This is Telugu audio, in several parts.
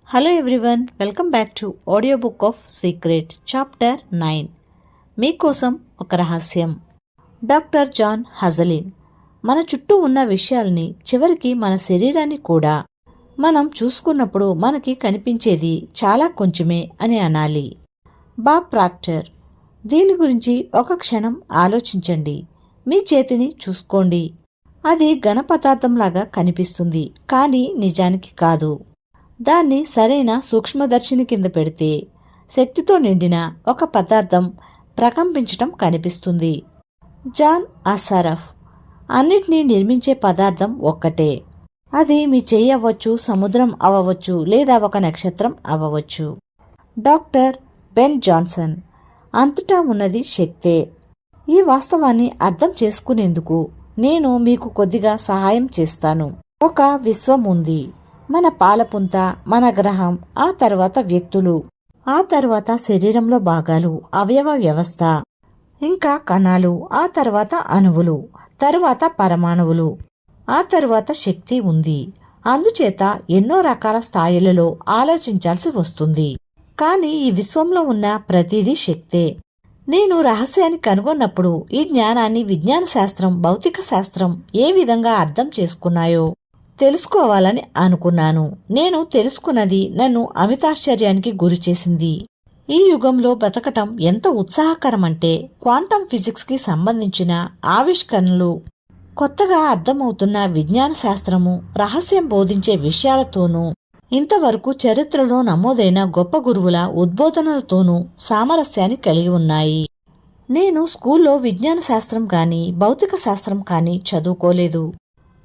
Hello everyone, welcome back to audio book of secret chapter 9. మీకోసం ఒక రహస్యం. డాక్టర్ జాన్ హజలిన్ మన చుట్టూ ఉన్న విషయాల్ని, చివరికి మన శరీరాన్ని కూడా మనం చూసుకున్నప్పుడు మనకి కనిపించేది చాలా కొంచెమే అని అనాలి. Bob Procter. దీని గురించి ఒక క్షణం ఆలోచించండి. మీ చేతిని చూసుకోండి. అది ఘన పదార్థంలాగా కనిపిస్తుంది, కానీ నిజానికి కాదు. దాన్ని సరైన సూక్ష్మదర్శిని కింద పెడితే శక్తితో నిండిన ఒక పదార్థం ప్రకంపించటం కనిపిస్తుంది. జాన్ అసారఫ్. అన్నిటినీ నిర్మించే పదార్థం ఒక్కటే. అది మీ చెయ్యి అవ్వచ్చు, సముద్రం అవ్వవచ్చు, లేదా ఒక నక్షత్రం అవ్వవచ్చు. Doctor Ben Johnson. అంతటా ఉన్నది శక్తే. ఈ వాస్తవాన్ని అర్థం చేసుకునేందుకు నేను మీకు కొద్దిగా సహాయం చేస్తాను. ఒక విశ్వం ఉంది. మన పాలపుంత, మన గ్రహం, ఆ తర్వాత వ్యక్తులు, ఆ తర్వాత శరీరంలో భాగాలు, అవయవ వ్యవస్థ, ఇంకా కణాలు, ఆ తర్వాత అణువులు, తరువాత పరమాణువులు, ఆ తరువాత శక్తి ఉంది. అందుచేత ఎన్నో రకాల స్థాయిలలో ఆలోచించాల్సి వస్తుంది. కానీ ఈ విశ్వంలో ఉన్న ప్రతిదీ శక్తే. నేను రహస్యాన్ని కనుగొన్నప్పుడు ఈ జ్ఞానాన్ని విజ్ఞాన శాస్త్రం, భౌతిక శాస్త్రం ఏ విధంగా అర్థం చేసుకున్నాయో తెలుసుకోవాలని అనుకున్నాను. నేను తెలుసుకున్నది నన్ను అమితాశ్చర్యానికి గురిచేసింది. ఈ యుగంలో బ్రతకటం ఎంత ఉత్సాహకరమంటే, క్వాంటం ఫిజిక్స్కి సంబంధించిన ఆవిష్కరణలు, కొత్తగా అర్థమవుతున్న విజ్ఞాన శాస్త్రము, రహస్యం బోధించే విషయాలతోనూ, ఇంతవరకు చరిత్రలో నమోదైన గొప్ప గురువుల ఉద్బోధనలతోనూ సామరస్యాన్ని కలిగి ఉన్నాయి. నేను స్కూల్లో విజ్ఞాన శాస్త్రం కానీ భౌతిక శాస్త్రం కానీ చదువుకోలేదు.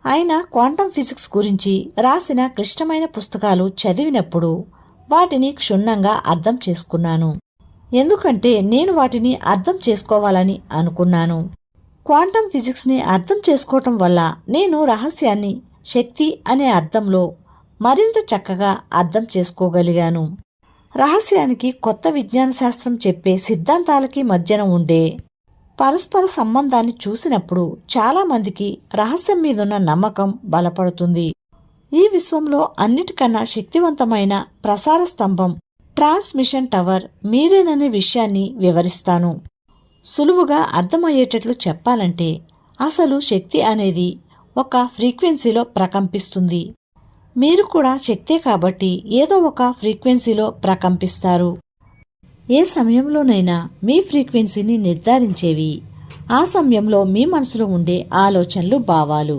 అయినా క్వాంటం ఫిజిక్స్ గురించి రాసిన క్లిష్టమైన పుస్తకాలు చదివినప్పుడు వాటిని క్షుణ్ణంగా అర్థం చేసుకున్నాను. ఎందుకంటే నేను వాటిని అర్థం చేసుకోవాలని అనుకున్నాను. క్వాంటం ఫిజిక్స్ని అర్థం చేసుకోవటం వల్ల నేను రహస్యాన్ని శక్తి అనే అర్థంలో మరింత చక్కగా అర్థం చేసుకోగలిగాను. రహస్యానికి కొత్త విజ్ఞాన శాస్త్రం చెప్పే సిద్ధాంతాలకి మధ్యన ఉండే పరస్పర సంబంధాన్ని చూసినప్పుడు చాలామందికి రహస్యం మీదున్న నమ్మకం బలపడుతుంది. ఈ విశ్వంలో అన్నిటికన్నా శక్తివంతమైన ప్రసార స్తంభం, ట్రాన్స్మిషన్ టవర్ మీరేననే విషయాన్ని వివరిస్తాను. సులువుగా అర్థమయ్యేటట్లు చెప్పాలంటే, అసలు శక్తి అనేది ఒక ఫ్రీక్వెన్సీలో ప్రకంపిస్తుంది. మీరు కూడా శక్తే కాబట్టి ఏదో ఒక ఫ్రీక్వెన్సీలో ప్రకంపిస్తారు. ఏ సమయంలోనైనా మీ ఫ్రీక్వెన్సీని నిర్ధారించేవి ఆ సమయంలో మీ మనసులో ఉండే ఆలోచనలు, భావాలు.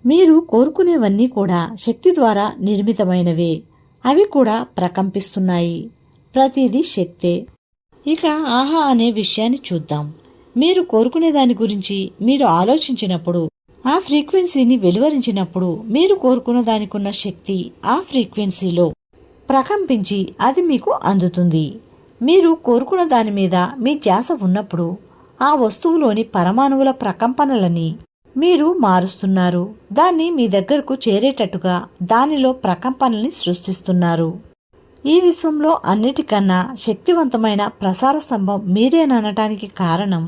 మీరు కోరుకునేవన్నీ కూడా శక్తి ద్వారా నిర్మితమైనవే. అవి కూడా ప్రకంపిస్తున్నాయి. ప్రతిదీ శక్తే. ఇక ఆహా అనే విషయాన్ని చూద్దాం. మీరు కోరుకునే దాని గురించి మీరు ఆలోచించినప్పుడు, ఆ ఫ్రీక్వెన్సీని వెలువరించినప్పుడు, మీరు కోరుకున్న దానికున్న శక్తి ఆ ఫ్రీక్వెన్సీలో ప్రకంపించి అది మీకు అందుతుంది. మీరు కోరుకున్న దాని మీద మీ ధ్యాస ఉన్నప్పుడు ఆ వస్తువులోని పరమాణువుల ప్రకంపనలని మీరు మారుస్తున్నారు. దాన్ని మీ దగ్గరకు చేరేటట్టుగా దానిలో ప్రకంపనల్ని సృష్టిస్తున్నారు. ఈ విశ్వంలో అన్నిటికన్నా శక్తివంతమైన ప్రసార స్తంభం మీరేననటానికి కారణం,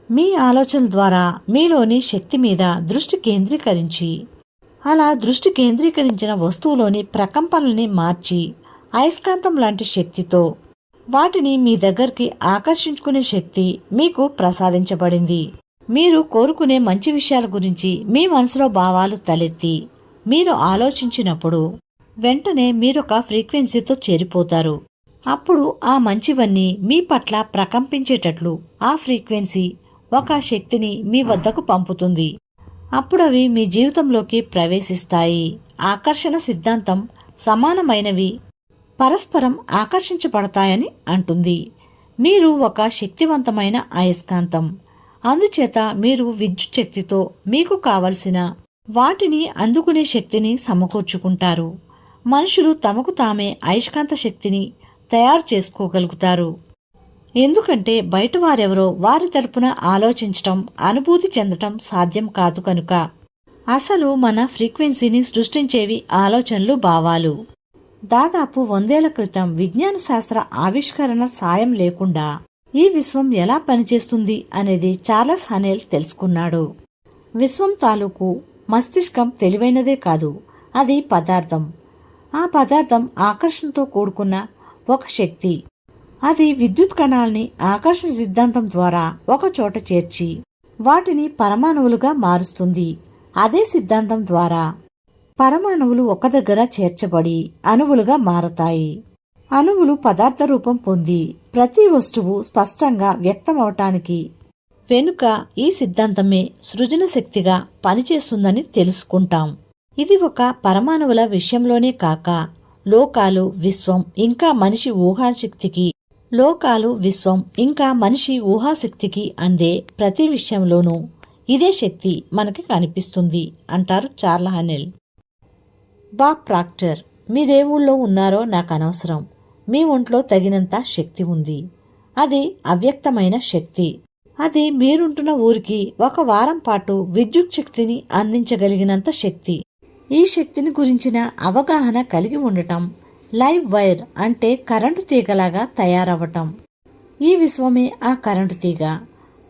మీ ఆలోచనల ద్వారా మీలోని శక్తి మీద దృష్టి కేంద్రీకరించి, అలా దృష్టి కేంద్రీకరించిన వస్తువులోని ప్రకంపనల్ని మార్చి అయస్కాంతం లాంటి శక్తితో వాటిని మీ దగ్గరికి ఆకర్షించుకునే శక్తి మీకు ప్రసాదించబడింది. మీరు కోరుకునే మంచి విషయాల గురించి మీ మనసులో భావాలు తలెత్తి మీరు ఆలోచించినప్పుడు వెంటనే మీరొక ఫ్రీక్వెన్సీతో చేరిపోతారు. అప్పుడు ఆ మంచివన్నీ మీ పట్ల ప్రకంపించేటట్లు ఆ ఫ్రీక్వెన్సీ ఒక శక్తిని మీ వద్దకు పంపుతుంది. అప్పుడవి మీ జీవితంలోకి ప్రవేశిస్తాయి. ఆకర్షణ సిద్ధాంతం సమానమైనవి పరస్పరం ఆకర్షించబడతాయని అంటుంది. మీరు ఒక శక్తివంతమైన అయస్కాంతం. అందుచేత మీరు విద్యుత్ శక్తితో మీకు కావలసిన వాటిని అందుకునే శక్తిని సమకూర్చుకుంటారు. మనుషులు తమకు తామే అయస్కాంత శక్తిని తయారు చేసుకోగలుగుతారు. ఎందుకంటే బయట వారెవరో వారి తరపున ఆలోచించటం, అనుభూతి చెందటం సాధ్యం కాదు కనుక. అసలు మన ఫ్రీక్వెన్సీని సృష్టించేవి ఆలోచనలు, భావాలు. దాదాపు 100 ఏళ్ల క్రితం విజ్ఞాన శాస్త్ర ఆవిష్కరణ సాయం లేకుండా ఈ విశ్వం ఎలా పనిచేస్తుంది అనేది చార్లెస్ హనెల్ తెలుసుకున్నాడు. విశ్వం తాలూకు మస్తిష్కం తెలివైనదే కాదు, అది పదార్థం. ఆ పదార్థం ఆకర్షణతో కూడుకున్న ఒక శక్తి. అది విద్యుత్ కణాల్ని ఆకర్షణ సిద్ధాంతం ద్వారా ఒక చోట చేర్చి వాటిని పరమాణువులుగా మారుస్తుంది. అదే సిద్ధాంతం ద్వారా పరమాణువులు ఒక దగ్గర చేర్చబడి అణువులుగా మారతాయి. అణువులు పదార్థ రూపం పొంది ప్రతి వస్తువు స్పష్టంగా వ్యక్తమవటానికి వెనుక ఈ సిద్ధాంతమే సృజన శక్తిగా పనిచేస్తుందని తెలుసుకుంటాం. ఇది ఒక పరమాణువుల విషయంలోనే కాక లోకాలు, విశ్వం ఇంకా మనిషి ఊహాశక్తికి అందే ప్రతి విషయంలోనూ ఇదే శక్తి మనకి కనిపిస్తుంది అంటారు చార్ల హనెల్. బాబ్ ప్రాక్టర్, మీరే ఊళ్ళో ఉన్నారో నాకు అనవసరం. మీ ఒంట్లో తగినంత శక్తి ఉంది. అది అవ్యక్తమైన శక్తి. అది మీరుంటున్న ఊరికి ఒక వారం పాటు విద్యుత్ శక్తిని అందించగలిగినంత శక్తి. ఈ శక్తిని గురించిన అవగాహన కలిగి ఉండటం లైవ్ వైర్ అంటే కరెంటు తీగలాగా తయారవటం. ఈ విశ్వమే ఆ కరెంటు తీగ.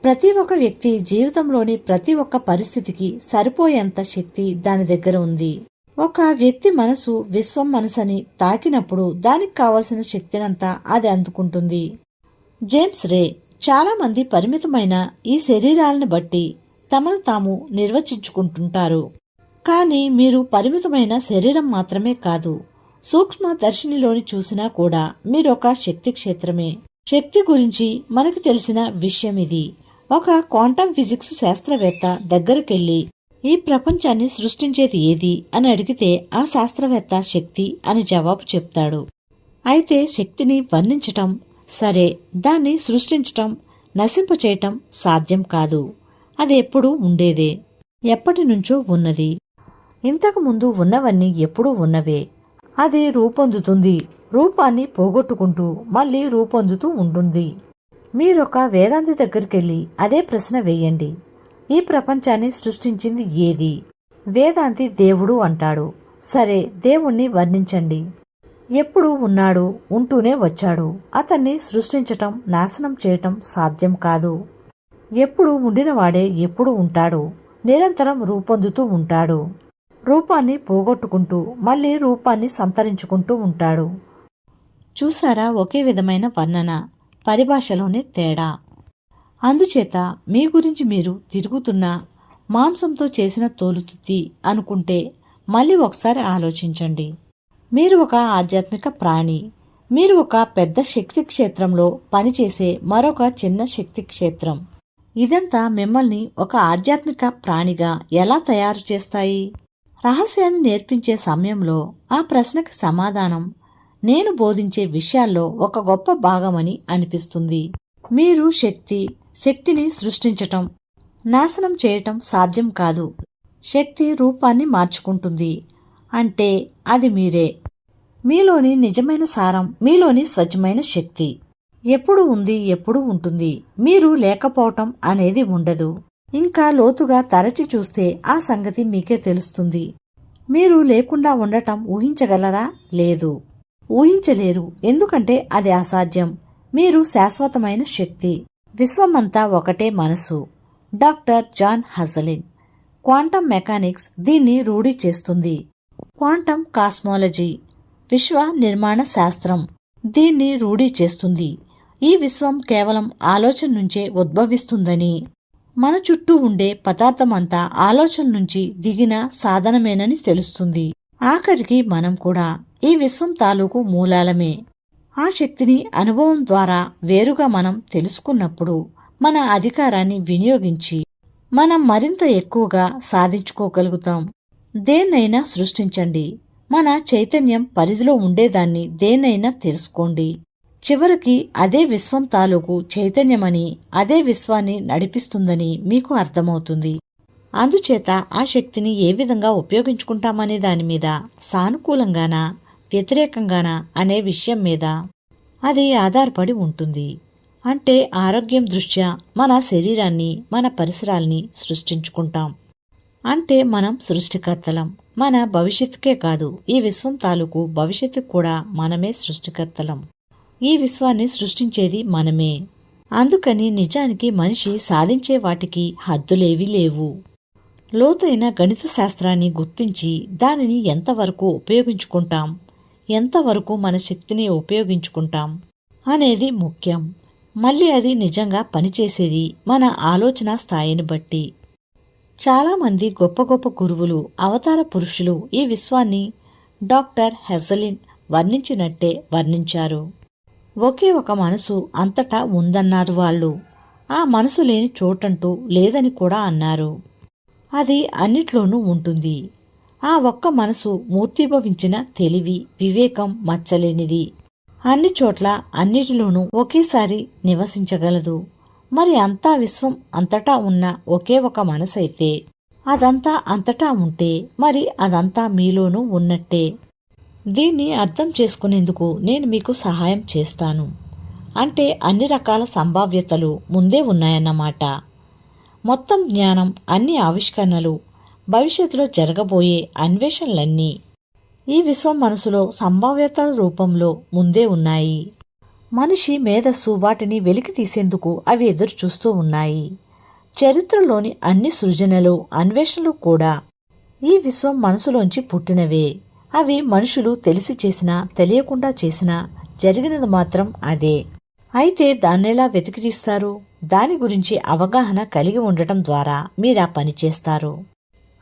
ప్రతి ఒక్క వ్యక్తి జీవితంలోని ప్రతి ఒక్క పరిస్థితికి సరిపోయేంత శక్తి దాని దగ్గర ఉంది. ఒక వ్యక్తి మనసు విశ్వం మనసని తాకినప్పుడు దానికి కావలసిన శక్తినంతా అది అందుకుంటుంది. జేమ్స్ రే, చాలా మంది పరిమితమైన ఈ శరీరాలను బట్టి తమను తాము నిర్వచించుకుంటుంటారు. కానీ మీరు పరిమితమైన శరీరం మాత్రమే కాదు, సూక్ష్మ దర్శినిలోని చూసినా కూడా మీరొక శక్తి క్షేత్రమే. శక్తి గురించి మనకు తెలిసిన విషయం ఇది. ఒక క్వాంటం ఫిజిక్స్ శాస్త్రవేత్త దగ్గరకెళ్లి ఈ ప్రపంచాన్ని సృష్టించేది ఏది అని అడిగితే ఆ శాస్త్రవేత్త శక్తి అని జవాబు చెప్తాడు. అయితే శక్తిని వర్ణించటం సరే, దాన్ని సృష్టించటం, నశింపచేయటం సాధ్యం కాదు. అది ఎప్పుడూ ఉండేదే, ఎప్పటి నుంచో ఉన్నది. ఇంతకు ముందు ఉన్నవన్నీ ఎప్పుడూ ఉన్నవే. అది రూపొందుతుంది, రూపాన్ని పోగొట్టుకుంటూ మళ్ళీ రూపొందుతూ ఉంటుంది. మీరొక వేదాంతి దగ్గరికెళ్ళి అదే ప్రశ్న వేయండి, ఈ ప్రపంచాన్ని సృష్టించింది ఏది? వేదాంతి దేవుడు అంటాడు. సరే, దేవుణ్ణి వర్ణించండి. ఎప్పుడు ఉన్నాడు, ఉంటూనే వచ్చాడు. అతన్ని సృష్టించటం, నాశనం చేయటం సాధ్యం కాదు. ఎప్పుడు ఉండినవాడే ఎప్పుడు ఉంటాడు, నిరంతరం రూపొందుతూ ఉంటాడు. రూపాన్ని పోగొట్టుకుంటూ మళ్ళీ రూపాన్ని సంతరించుకుంటూ ఉంటాడు. చూసారా, ఒకే విధమైన వర్ణన, పరిభాషలోనే తేడా. అందుచేత మీ గురించి మీరు తిరుగుతున్న మాంసంతో చేసిన తోలుతుత్తి అనుకుంటే మళ్ళీ ఒకసారి ఆలోచించండి. మీరు ఒక ఆధ్యాత్మిక ప్రాణి. మీరు ఒక పెద్ద శక్తి క్షేత్రంలో పనిచేసే మరొక చిన్న శక్తి క్షేత్రం. ఇదంతా మిమ్మల్ని ఒక ఆధ్యాత్మిక ప్రాణిగా ఎలా తయారు చేస్తాయి? రహస్యాన్ని నేర్పించే సమయంలో ఆ ప్రశ్నకి సమాధానం నేను బోధించే విషయాల్లో ఒక గొప్ప భాగమని అనిపిస్తుంది. మీరు శక్తిని సృష్టించటం, నాశనం చేయటం సాధ్యం కాదు. శక్తి రూపాన్ని మార్చుకుంటుంది అంటే అది మీరే. మీలోని నిజమైన సారం, మీలోని స్వచ్ఛమైన శక్తి ఎప్పుడు ఉంది, ఎప్పుడు ఉంటుంది. మీరు లేకపోవటం అనేది ఉండదు. ఇంకా లోతుగా తరచి చూస్తే ఆ సంగతి మీకే తెలుస్తుంది. మీరు లేకుండా ఉండటం ఊహించగలరా? లేదు, ఊహించలేరు. ఎందుకంటే అది అసాధ్యం. మీరు శాశ్వతమైన శక్తి. విశ్వమంతా ఒకటే మనసు. Doctor John Hagelin. Quantum mechanics దీన్ని రూఢి చేస్తుంది. క్వాంటం కాస్మాలజీ, విశ్వ నిర్మాణ శాస్త్రం దీన్ని రూఢి చేస్తుంది. ఈ విశ్వం కేవలం ఆలోచన నుంచే ఉద్భవిస్తుందని, మన చుట్టూ ఉండే పదార్థమంతా ఆలోచన నుంచి దిగిన సాధనమేనని తెలుస్తుంది. ఆఖరికి మనం కూడా ఈ విశ్వం తాలూకు మూలాలమే. ఆ శక్తిని అనుభవం ద్వారా వేరుగా మనం తెలుసుకున్నప్పుడు మన అధికారాన్ని వినియోగించి మనం మరింత ఎక్కువగా సాధించుకోగలుగుతాం. దేన్నైనా సృష్టించండి. మన చైతన్యం పరిధిలో ఉండేదాన్ని దేన్నైనా తెలుసుకోండి. చివరికి అదే విశ్వం తాలూకు చైతన్యమని, అదే విశ్వాన్ని నడిపిస్తుందని మీకు అర్థమవుతుంది. అందుచేత ఆ శక్తిని ఏ విధంగా ఉపయోగించుకుంటామనే దాని మీద, సానుకూలంగానా వ్యతిరేకంగానా అనే విషయం మీద అది ఆధారపడి ఉంటుంది. అంటే ఆరోగ్యం దృష్ట్యా మన శరీరాన్ని, మన పరిసరాల్ని సృష్టించుకుంటాం. అంటే మనం సృష్టికర్తలం. మన భవిష్యత్తుకే కాదు, ఈ విశ్వం తాలూకు భవిష్యత్తుకు కూడా మనమే సృష్టికర్తలం. ఈ విశ్వాన్ని సృష్టించేది మనమే. అందుకని నిజానికి మనిషి సాధించే వాటికి హద్దులేవీ లేవు. లోతైన గణిత శాస్త్రాన్ని గుర్తించి దానిని ఎంతవరకు ఉపయోగించుకుంటాం, ఎంతవరకు మన శక్తిని ఉపయోగించుకుంటాం అనేది ముఖ్యం. మళ్ళీ అది నిజంగా పనిచేసేది మన ఆలోచన స్థాయిని బట్టి. చాలామంది గొప్ప గొప్ప గురువులు, అవతార పురుషులు ఈ విశ్వాన్ని డాక్టర్ హెజలిన్ వర్ణించినట్టే వర్ణించారు. ఒకే ఒక మనసు అంతటా ఉందన్నారు వాళ్ళు. ఆ మనసు లేని చోటంటూ లేదని కూడా అన్నారు. అది అన్నిట్లోనూ ఉంటుంది. ఆ ఒక్క మనసు మూర్తిభవించిన తెలివి, వివేకం మచ్చలేనిది. అన్ని చోట్ల అన్నిటిలోనూ ఒకేసారి నివసించగలదు. మరి అంతా విశ్వం అంతటా ఉన్న ఒకే ఒక మనసైతే, అదంతా అంతటా ఉంటే మరి అదంతా మీలోనూ ఉన్నట్టే. దీన్ని అర్థం చేసుకునేందుకు నేను మీకు సహాయం చేస్తాను. అంటే అన్ని రకాల సంభావ్యతలు ముందే ఉన్నాయన్నమాట. మొత్తం జ్ఞానం, అన్ని ఆవిష్కరణలు, భవిష్యత్తులో జరగబోయే అన్వేషణలన్నీ ఈ విశ్వం మనసులో సంభావ్యతల రూపంలో ముందే ఉన్నాయి. మనిషి మేధస్సు వాటిని వెలికి తీసేందుకు అవి ఎదురు చూస్తూ ఉన్నాయి. చరిత్రలోని అన్ని సృజనలు, అన్వేషణలు కూడా ఈ విశ్వం మనసులోంచి పుట్టినవే. అవి మనుషులు తెలిసి చేసినా తెలియకుండా చేసినా జరిగినది మాత్రం అదే. అయితే దాన్నెలా వెతికి తీస్తారు? దాని గురించి అవగాహన కలిగి ఉండటం ద్వారా మీరా పని చేస్తారు.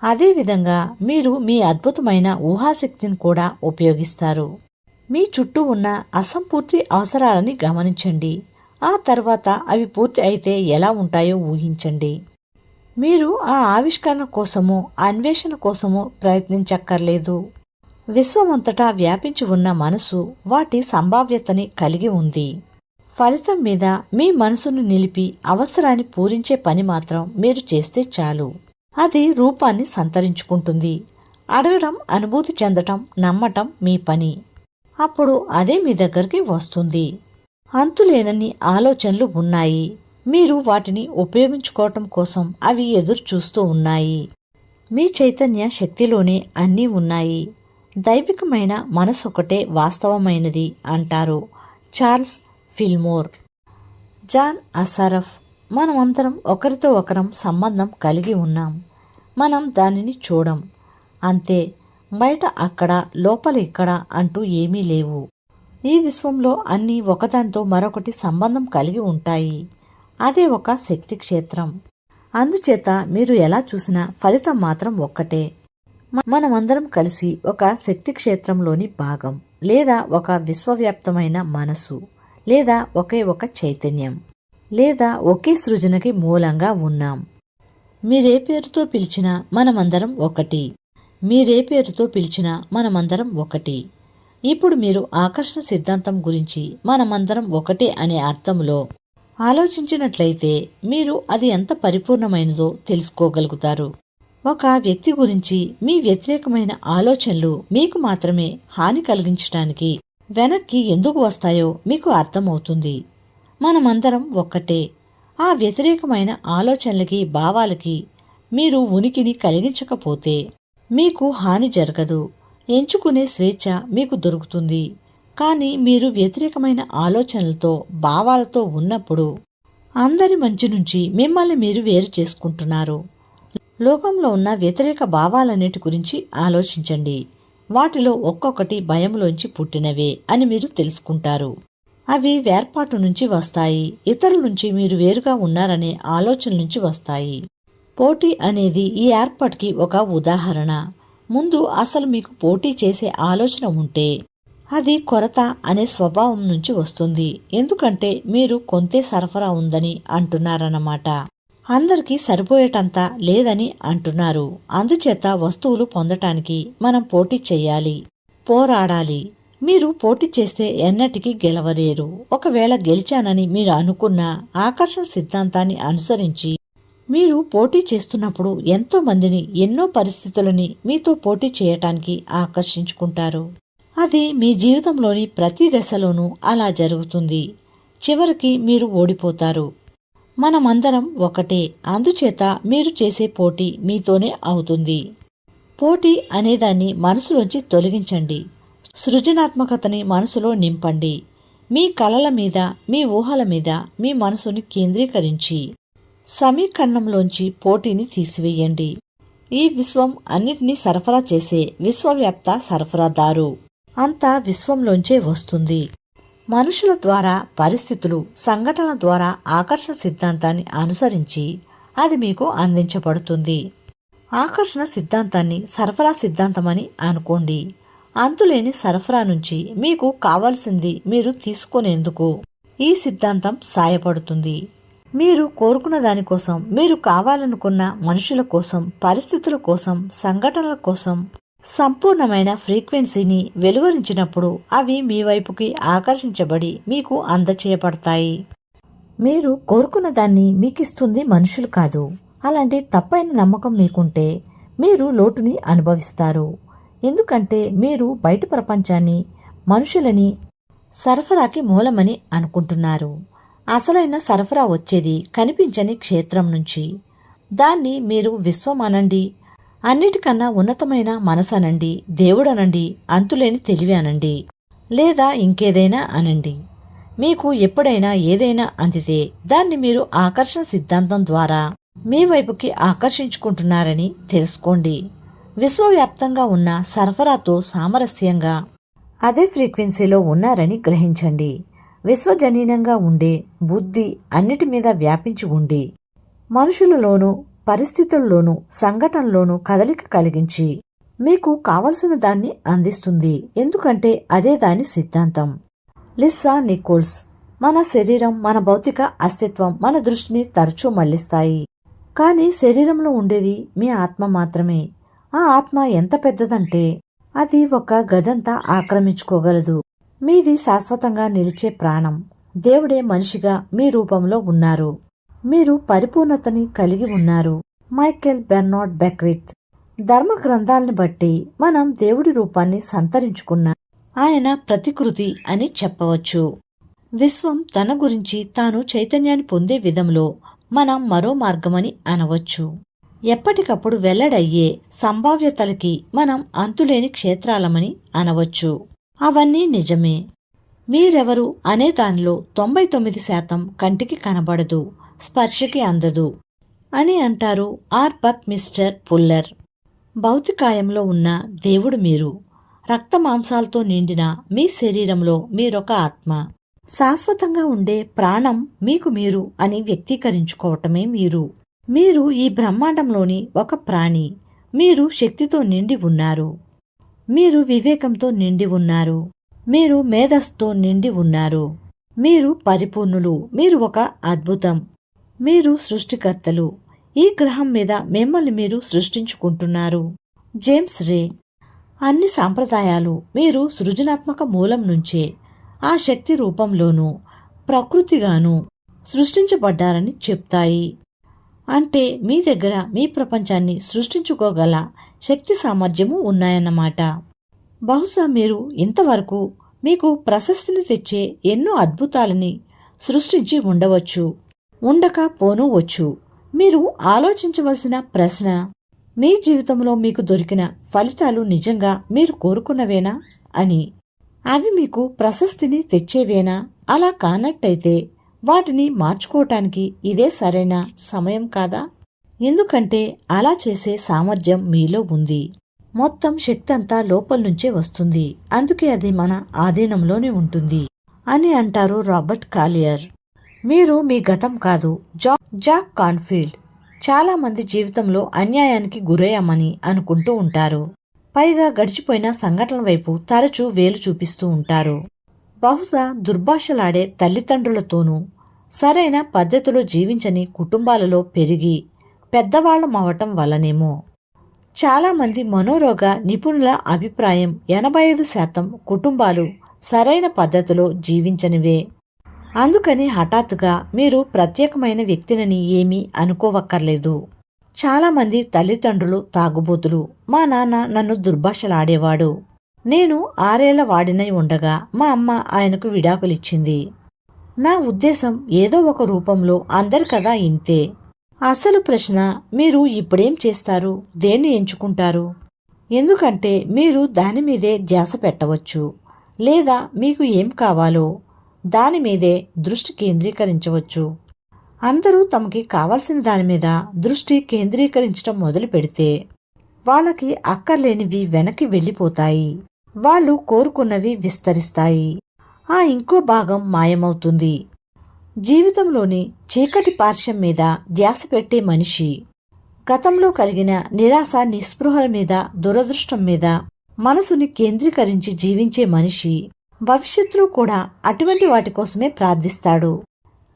అదేవిధంగా మీరు మీ అద్భుతమైన ఊహాశక్తిని కూడా ఉపయోగిస్తారు. మీ చుట్టూ ఉన్న అసంపూర్తి అవసరాలని గమనించండి. ఆ తర్వాత అవి పూర్తి అయితే ఎలా ఉంటాయో ఊహించండి. మీరు ఆ ఆవిష్కరణ కోసమో అన్వేషణ కోసమో ప్రయత్నించక్కర్లేదు. విశ్వమంతటా వ్యాపించి ఉన్న మనసు వాటి సంభావ్యతని కలిగి ఉంది. ఫలితం మీద మీ మనసును నిలిపి అవసరాన్ని పూరించే పని మాత్రం మీరు చేస్తే చాలు. అది రూపాన్ని సంతరించుకుంటుంది. అడగడం, అనుభూతి చెందటం, నమ్మటం మీ పని. అప్పుడు అదే మీ దగ్గరికి వస్తుంది. అంతులేనన్ని ఆలోచనలు ఉన్నాయి. మీరు వాటిని ఉపయోగించుకోవటం కోసం అవి ఎదురు చూస్తూ ఉన్నాయి. మీ చైతన్య శక్తిలోనే అన్నీ ఉన్నాయి. దైవికమైన మనసొకటే వాస్తవమైనది అంటారు చార్ల్స్ ఫిల్మోర్. జాన్ అసారఫ్. మనమందరం ఒకరితో ఒకరం సంబంధం కలిగి ఉన్నాం. మనం దానిని చూడం అంతే. బయట అక్కడ, లోపల ఇక్కడ అంటూ ఏమీ లేవు. ఈ విశ్వంలో అన్నీ ఒకదానితో మరొకటి సంబంధం కలిగి ఉంటాయి. అదే ఒక శక్తి క్షేత్రం. అందుచేత మీరు ఎలా చూసినా ఫలితం మాత్రం ఒక్కటే. మనమందరం కలిసి ఒక శక్తి క్షేత్రంలోని భాగం, లేదా ఒక విశ్వవ్యాప్తమైన మనసు, లేదా ఒకే ఒక చైతన్యం, లేదా ఒకే సృజనకి మూలంగా ఉన్నాం. మీరే పేరుతో పిలిచినా మనమందరం ఒకటి. మీరే పేరుతో పిలిచినా మనమందరం ఒకటి. ఇప్పుడు మీరు ఆకర్షణ సిద్ధాంతం గురించి మనమందరం ఒకటే అనే అర్థంలో ఆలోచించినట్లయితే మీరు అది ఎంత పరిపూర్ణమైనదో తెలుసుకోగలుగుతారు. ఒక వ్యక్తి గురించి మీ వ్యతిరేకమైన ఆలోచనలు మీకు మాత్రమే హాని కలిగించటానికి వెనక్కి ఎందుకు వస్తాయో మీకు అర్థమవుతుంది. మనమందరం ఒక్కటే. ఆ వ్యతిరేకమైన ఆలోచనలకి, భావాలకి మీరు ఉనికిని కలిగించకపోతే మీకు హాని జరగదు. ఎంచుకునే స్వేచ్ఛ మీకు దొరుకుతుంది. కానీ మీరు వ్యతిరేకమైన ఆలోచనలతో, భావాలతో ఉన్నప్పుడు అందరి మంచి నుంచి మిమ్మల్ని మీరు వేరు చేసుకుంటున్నారు. లోకంలో ఉన్న వ్యతిరేక భావాలన్నిటి గురించి ఆలోచించండి. వాటిలో ఒక్కొక్కటి భయంలోంచి పుట్టినవే అని మీరు తెలుసుకుంటారు. అవి వేర్పాటు నుంచి వస్తాయి. ఇతరుల నుంచి మీరు వేరుగా ఉన్నారనే ఆలోచన నుంచి వస్తాయి. పోటీ అనేది ఈ ఏర్పాటుకి ఒక ఉదాహరణ. ముందు అసలు మీకు పోటీ చేసే ఆలోచన ఉంటే అది కొరత అనే స్వభావం నుంచి వస్తుంది. ఎందుకంటే మీరు కొంతే సరఫరా ఉందని అంటున్నారన్నమాట. అందరికీ సరిపోయేటంత లేదని అంటున్నారు. అందుచేత వస్తువులు పొందటానికి మనం పోటీ చెయ్యాలి, పోరాడాలి. మీరు పోటీ చేస్తే ఎన్నటికీ గెలవలేరు. ఒకవేళ గెలిచానని మీరు అనుకున్న ఆకర్షణ సిద్ధాంతాన్ని అనుసరించి మీరు పోటీ చేస్తున్నప్పుడు ఎంతో మందిని, ఎన్నో పరిస్థితులని మీతో పోటీ చేయటానికి ఆకర్షించుకుంటారు. అది మీ జీవితంలోని ప్రతి దశలోనూ అలా జరుగుతుంది. చివరికి మీరు ఓడిపోతారు. మనమందరం ఒకటే. అందుచేత మీరు చేసే పోటీ మీతోనే అవుతుంది. పోటీ అనేదాన్ని మనసులోంచి తొలగించండి. సృజనాత్మకతని మనసులో నింపండి. మీ కలల మీద, మీ ఊహల మీద మీ మనసుని కేంద్రీకరించి సమీకరణంలోంచి పోటీని తీసివేయండి. ఈ విశ్వం అన్నిటినీ సరఫరా చేసే విశ్వవ్యాప్త సరఫరాదారు. అంతా విశ్వంలోంచే వస్తుంది. మనుషుల ద్వారా, పరిస్థితులు, సంఘటనల ద్వారా ఆకర్షణ సిద్ధాంతాన్ని అనుసరించి అది మీకు అందించబడుతుంది. ఆకర్షణ సిద్ధాంతాన్ని సరఫరా సిద్ధాంతమని అనుకోండి. అంతులేని సరఫరా నుంచి మీకు కావాల్సింది మీరు తీసుకునేందుకు ఈ సిద్ధాంతం సాయపడుతుంది. మీరు కోరుకున్న దానికోసం, మీరు కావాలనుకున్న మనుషుల కోసం, పరిస్థితుల కోసం, సంఘటనల కోసం సంపూర్ణమైన ఫ్రీక్వెన్సీని వెలువరించినప్పుడు అవి మీ వైపుకి ఆకర్షించబడి మీకు అందచేయబడతాయి. మీరు కోరుకున్న దాన్ని మీకిస్తుంది మనుషులు కాదు. అలాంటి తప్పైన నమ్మకం మీకుంటే మీరు లోటుని అనుభవిస్తారు. ఎందుకంటే మీరు బయట ప్రపంచాన్ని, మనుషులని సరఫరాకి మూలమని అనుకుంటున్నారు. అసలైన సరఫరా వచ్చేది కనిపించని క్షేత్రం నుంచి. దాన్ని మీరు విశ్వం అనండి, అన్నిటికన్నా ఉన్నతమైన మనసనండి, దేవుడనండి, అంతులేని తెలివి అనండి, లేదా ఇంకేదైనా అనండి. మీకు ఎప్పుడైనా ఏదైనా అందితే దాన్ని మీరు ఆకర్షణ సిద్ధాంతం ద్వారా మీ వైపుకి ఆకర్షించుకుంటున్నారని తెలుసుకోండి. విశ్వవ్యాప్తంగా ఉన్న సరఫరాతో సామరస్యంగా అదే ఫ్రీక్వెన్సీలో ఉన్నారని గ్రహించండి. విశ్వజనీనంగా ఉండే బుద్ధి అన్నిటి మీద వ్యాపించి ఉండి మనుషులలోనూ, పరిస్థితుల్లోనూ, సంఘటనలోనూ కదలిక కలిగించి మీకు కావలసిన దాన్ని అందిస్తుంది. ఎందుకంటే అదే దాని సిద్ధాంతం. Lyssa Nicholls. మన శరీరం, మన భౌతిక అస్తిత్వం మన దృష్టిని తరచూ మళ్లిస్తాయి. కానీ శరీరంలో ఉండేది మీ ఆత్మ మాత్రమే. ఆ ఆత్మ ఎంత పెద్దదంటే అది ఒక గదంతా ఆక్రమించుకోగలదు. మీది శాశ్వతంగా నిలిచే ప్రాణం. దేవుడే మనిషిగా మీ రూపంలో ఉన్నారు. మీరు పరిపూర్ణతని కలిగి ఉన్నారు. Michael Bernard Beckwith. ధర్మ గ్రంథాలను బట్టి మనం దేవుడి రూపాన్ని సంతరించుకున్న ఆయన ప్రతికృతి అని చెప్పవచ్చు. విశ్వం తన గురించి తాను చైతన్యాన్ని పొందే విధంలో మనం మరో మార్గమని అనవచ్చు. ఎప్పటికప్పుడు వెల్లడయ్యే సంభావ్యతలకి మనం అంతులేని క్షేత్రాలమని అనవచ్చు. అవన్నీ నిజమే. మీరెవరు అనే దానిలో 99% కంటికి కనబడదు, స్పర్శకి అందదు అని అంటారు ఆర్బత్ మిస్టర్ పుల్లర్. భౌతికాయంలో ఉన్న దేవుడు మీరు. రక్తమాంసాలతో నిండిన మీ శరీరంలో మీరొక ఆత్మ. శాశ్వతంగా ఉండే ప్రాణం మీకు మీరు అని వ్యక్తీకరించుకోవటమే మీరు. మీరు ఈ బ్రహ్మాండంలోని ఒక ప్రాణి. మీరు శక్తితో నిండి ఉన్నారు. మీరు వివేకంతో నిండి ఉన్నారు. మీరు మేధస్సుతో నిండి ఉన్నారు. మీరు పరిపూర్ణులు. మీరు ఒక అద్భుతం. మీరు సృష్టికర్తలు. ఈ గ్రహం మీద మిమ్మల్ని మీరు సృష్టించుకుంటున్నారు. జేమ్స్ రే. అన్ని సాంప్రదాయాలు మీరు సృజనాత్మక మూలం నుంచే ఆ శక్తి రూపంలోనూ ప్రకృతిగానూ సృష్టించబడ్డారని చెప్తాయి. అంటే మీ దగ్గర మీ ప్రపంచాన్ని సృష్టించుకోగల శక్తి సామర్థ్యము ఉన్నాయన్నమాట. బహుశా మీరు ఇంతవరకు మీకు ప్రశస్తిని తెచ్చే ఎన్నో అద్భుతాలని సృష్టించి ఉండవచ్చు, ఉండకపోనూవచ్చు. మీరు ఆలోచించవలసిన ప్రశ్న, మీ జీవితంలో మీకు దొరికిన ఫలితాలు నిజంగా మీరు కోరుకున్నవేనా అని. అవి మీకు ప్రశస్తిని తెచ్చేవేనా? అలా కానట్టయితే వాటిని మార్చుకోవటానికి ఇదే సరైన సమయం కాదా? ఎందుకంటే అలా చేసే సామర్థ్యం మీలో ఉంది. మొత్తం శక్తి అంతా లోపల నుంచే వస్తుంది. అందుకే అది మన ఆధీనంలోనే ఉంటుంది అని అంటారు రాబర్ట్ కాలియర్. మీరు మీ గతం కాదు. Jack cornfield. చాలా మంది జీవితంలో అన్యాయానికి గురయ్యామని అనుకుంటూ ఉంటారు. పైగా గడిచిపోయిన సంఘటనల వైపు తరచూ వేలు చూపిస్తూ ఉంటారు. బహుశా దుర్భాషలాడే తల్లిదండ్రులతోనూ, సరైన పద్ధతిలో జీవించని కుటుంబాలలో పెరిగి పెద్దవాళ్లమవటం వల్లనేమో. చాలామంది మనోరోగ నిపుణుల అభిప్రాయం 85% కుటుంబాలు సరైన పద్ధతిలో జీవించనివే. అందుకని హఠాత్తుగా మీరు ప్రత్యేకమైన వ్యక్తినని ఏమీ అనుకోవక్కర్లేదు. చాలామంది తల్లిదండ్రులు తాగుబోతులు. మా నాన్న నన్ను దుర్భాషలాడేవాడు. నేను 6 ఏళ్ల వాడినై ఉండగా మా అమ్మ ఆయనకు విడాకులిచ్చింది. నా ఉద్దేశం ఏదో ఒక రూపంలో అందరి కదా ఇంతే. అసలు ప్రశ్న, మీరు ఇప్పుడేం చేస్తారు? దేన్ని ఎంచుకుంటారు? ఎందుకంటే మీరు దానిమీదే ధ్యాస పెట్టవచ్చు, లేదా మీకు ఏం కావాలో దానిమీదే దృష్టి కేంద్రీకరించవచ్చు. అందరూ తమకి కావలసిన దానిమీద దృష్టి కేంద్రీకరించడం మొదలు పెడితే వాళ్ళకి అక్కర్లేనివి వెనక్కి వెళ్ళిపోతాయి. వాళ్ళు కోరుకున్నవి విస్తరిస్తాయి. ఆ ఇంకో భాగం మాయమవుతుంది. జీవితంలోని చీకటి పార్శ్వం మీద ధ్యాస పెట్టే మనిషి గతంలో కలిగిన నిరాశ నిస్పృహల మీద, దురదృష్టం మీద మనసుని కేంద్రీకరించి జీవించే మనిషి భవిష్యత్తులో కూడా అటువంటి వాటి కోసమే ప్రార్థిస్తాడు.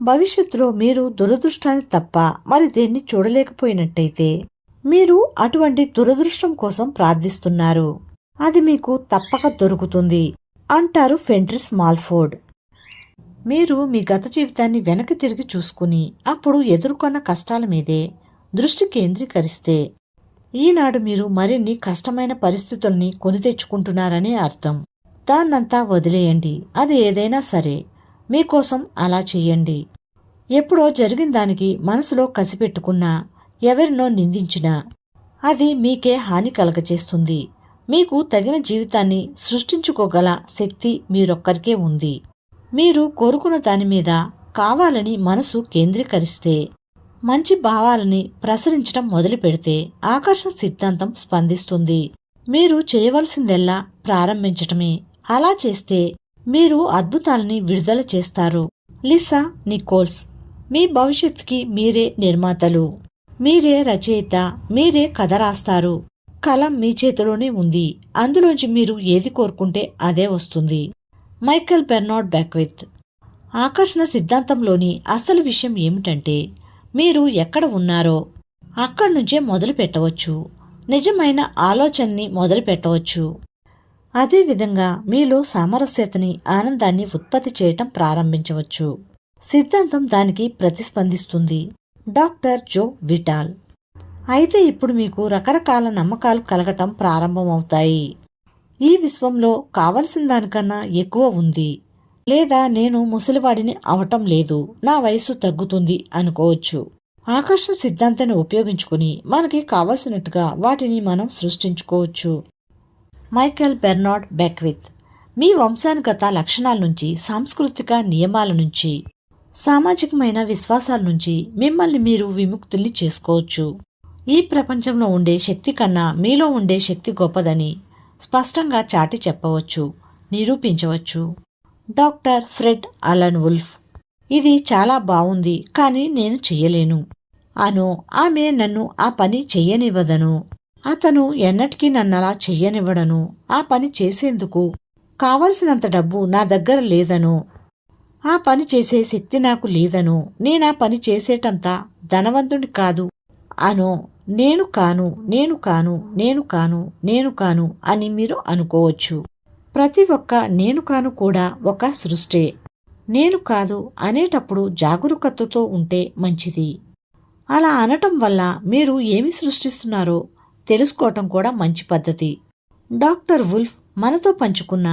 భవిష్యత్తులో మీరు దురదృష్టాన్ని తప్ప మరి దేన్ని చూడలేకపోయినట్టయితే మీరు అటువంటి దురదృష్టం కోసం ప్రార్థిస్తున్నారు. అది మీకు తప్పక దొరుకుతుంది అంటారు ఫెంట్రిస్ మాల్ఫోర్డ్. మీరు మీ గత జీవితాన్ని వెనక్కి తిరిగి చూసుకుని అప్పుడు ఎదుర్కొన్న కష్టాల మీదే దృష్టి కేంద్రీకరిస్తే ఈనాడు మీరు మరిన్ని కష్టమైన పరిస్థితుల్ని కొని తెచ్చుకుంటున్నారనే అర్థం. దాన్నంతా వదిలేయండి. అది ఏదైనా సరే మీకోసం అలా చెయ్యండి. ఎప్పుడో జరిగిన దానికి మనసులో కసిపెట్టుకున్నా, ఎవరినో నిందించినా అది మీకే హాని కలగచేస్తుంది. మీకు తగిన జీవితాన్ని సృష్టించుకోగల శక్తి మీరొక్కరికే ఉంది. మీరు కోరుకున్న దాని మీద కావాలని మనసు కేంద్రీకరిస్తే, మంచి భావాలని ప్రసరించడం మొదలు పెడితే ఆకర్షణ సిద్ధాంతం స్పందిస్తుంది. మీరు చేయవలసిందెల్లా ప్రారంభించటమే. అలా చేస్తే మీరు అద్భుతాలని విడుదల చేస్తారు. Lisa Nicholls. మీ భవిష్యత్తుకి మీరే నిర్మాతలు, మీరే రచయిత, మీరే కథ రాస్తారు. కలం మీ చేతిలోనే ఉంది. అందులోంచి మీరు ఏది కోరుకుంటే అదే వస్తుంది. Michael Bernard Beckwith. ఆకర్షణ సిద్ధాంతంలోని అసలు విషయం ఏమిటంటే, మీరు ఎక్కడ ఉన్నారో అక్కడి నుంచే మొదలు పెట్టవచ్చు. నిజమైన ఆలోచనని మొదలు పెట్టవచ్చు. అదేవిధంగా మీలో సామరస్యతని, ఆనందాన్ని ఉత్పత్తి చేయటం ప్రారంభించవచ్చు. సిద్ధాంతం దానికి ప్రతిస్పందిస్తుంది. డాక్టర్ జో విటాల్. అయితే ఇప్పుడు మీకు రకరకాల నమ్మకాలు కలగటం ప్రారంభమవుతాయి. ఈ విశ్వంలో కావలసిన దానికన్నా ఎక్కువ ఉంది, లేదా నేను ముసలివాడిని అవటం లేదు, నా వయసు తగ్గుతుంది అనుకోవచ్చు. ఆకర్షణ సిద్ధాంతాన్ని ఉపయోగించుకుని మనకి కావలసినట్టుగా వాటిని మనం సృష్టించుకోవచ్చు. Michael Bernard బెక్విత్. మీ వంశానుగత లక్షణాల నుంచి, సాంస్కృతిక నియమాల నుంచి, సామాజికమైన విశ్వాసాల నుంచి మిమ్మల్ని మీరు విముక్తుల్ని చేసుకోవచ్చు. ఈ ప్రపంచంలో ఉండే శక్తి కన్నా మీలో ఉండే శక్తి గొప్పదని స్పష్టంగా చాటి చెప్పవచ్చు, నిరూపించవచ్చు. Doctor Fred Alan Wolf. ఇది చాలా బావుంది, కానీ నేను చెయ్యలేను అను. ఆమె నన్ను ఆ పని చెయ్యనివ్వదను. అతను ఎన్నటికీ నన్నలా చెయ్యనివ్వడను. ఆ పని చేసేందుకు కావలసినంత డబ్బు నా దగ్గర లేదను. ఆ పని చేసే శక్తి నాకు లేదను. నేనా పని చేసేటంత ధనవంతుని కాదు అను. నేను కాను, నేను కాను, నేను కాను, నేను కాను అని మీరు అనుకోవచ్చు. ప్రతి ఒక్క నేను కాను కూడా ఒక సృష్టే. నేను కాదు అనేటప్పుడు జాగరూకతతో ఉంటే మంచిది. అలా అనటం వల్ల మీరు ఏమి సృష్టిస్తున్నారో తెలుసుకోవటం కూడా మంచి పద్ధతి. డాక్టర్ వుల్ఫ్ మనతో పంచుకున్న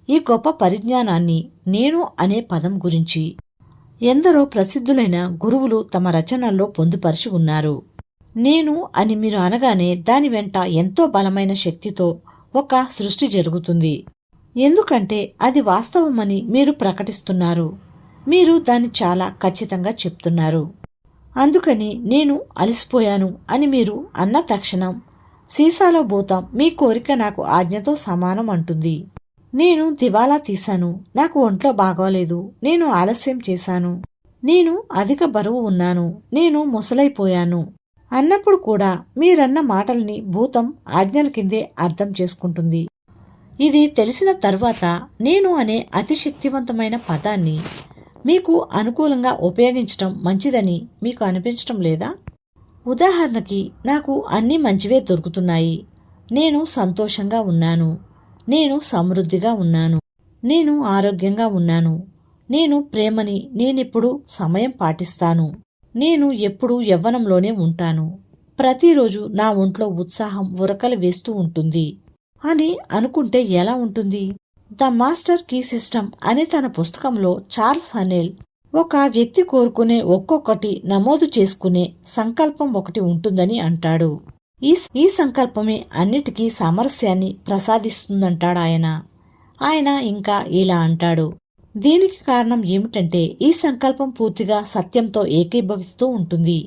ఈ గొప్ప పరిజ్ఞానాన్ని, నేను అనే పదం గురించి ఎందరో ప్రసిద్ధులైన గురువులు తమ రచనల్లో పొందుపరిచి ఉన్నారు. నేను అని మీరు అనగానే దాని వెంట ఎంతో బలమైన శక్తితో ఒక సృష్టి జరుగుతుంది. ఎందుకంటే అది వాస్తవమని మీరు ప్రకటిస్తున్నారు. మీరు దాన్ని చాలా ఖచ్చితంగా చెప్తున్నారు. అందుకని నేను అలసిపోయాను అని మీరు అన్న తక్షణం సీసాలో భూతం మీ కోరిక నాకు ఆజ్ఞతో సమానం అంటుంది. నేను దివాలా తీశాను, నాకు ఒంట్లో బాగోలేదు, నేను ఆలస్యం చేశాను, నేను అధిక బరువు ఉన్నాను, నేను ముసలైపోయాను అన్నప్పుడు కూడా మీరన్న మాటల్ని భూతం ఆజ్ఞల కిందే అర్థం చేసుకుంటుంది. ఇది తెలిసిన తరువాత నేను అనే అతి శక్తివంతమైన పదాన్ని మీకు అనుకూలంగా ఉపయోగించటం మంచిదని మీకు అనిపించటం లేదా? ఉదాహరణకి, నాకు అన్నీ మంచివే దొరుకుతున్నాయి, నేను సంతోషంగా ఉన్నాను, నేను సమృద్ధిగా ఉన్నాను, నేను ఆరోగ్యంగా ఉన్నాను, నేను ప్రేమని, నేనెప్పుడు సమయం పాటిస్తాను, నేను ఎప్పుడూ యవ్వనంలోనే ఉంటాను, ప్రతిరోజు నా ఒంట్లో ఉత్సాహం ఉరకలు వేస్తూ ఉంటుంది అని అనుకుంటే ఎలా ఉంటుంది? ద మాస్టర్ కీ సిస్టమ్ అనే తన పుస్తకంలో చార్ల్స్ హనెల్ ఒక వ్యక్తి కోరుకునే ఒక్కొక్కటి నమోదు చేసుకునే సంకల్పం ఒకటి ఉంటుందని అంటాడు. ఈ సంకల్పమే అన్నిటికీ సామరస్యాన్ని ప్రసాదిస్తుందంటాడాయన. ఆయన ఇంకా ఇలా అంటాడు, దీనికి కారణం ఏమిటంటే ఈ సంకల్పం పూర్తిగా సత్యంతో ఏకీభవిస్తూ ఉంటుంది.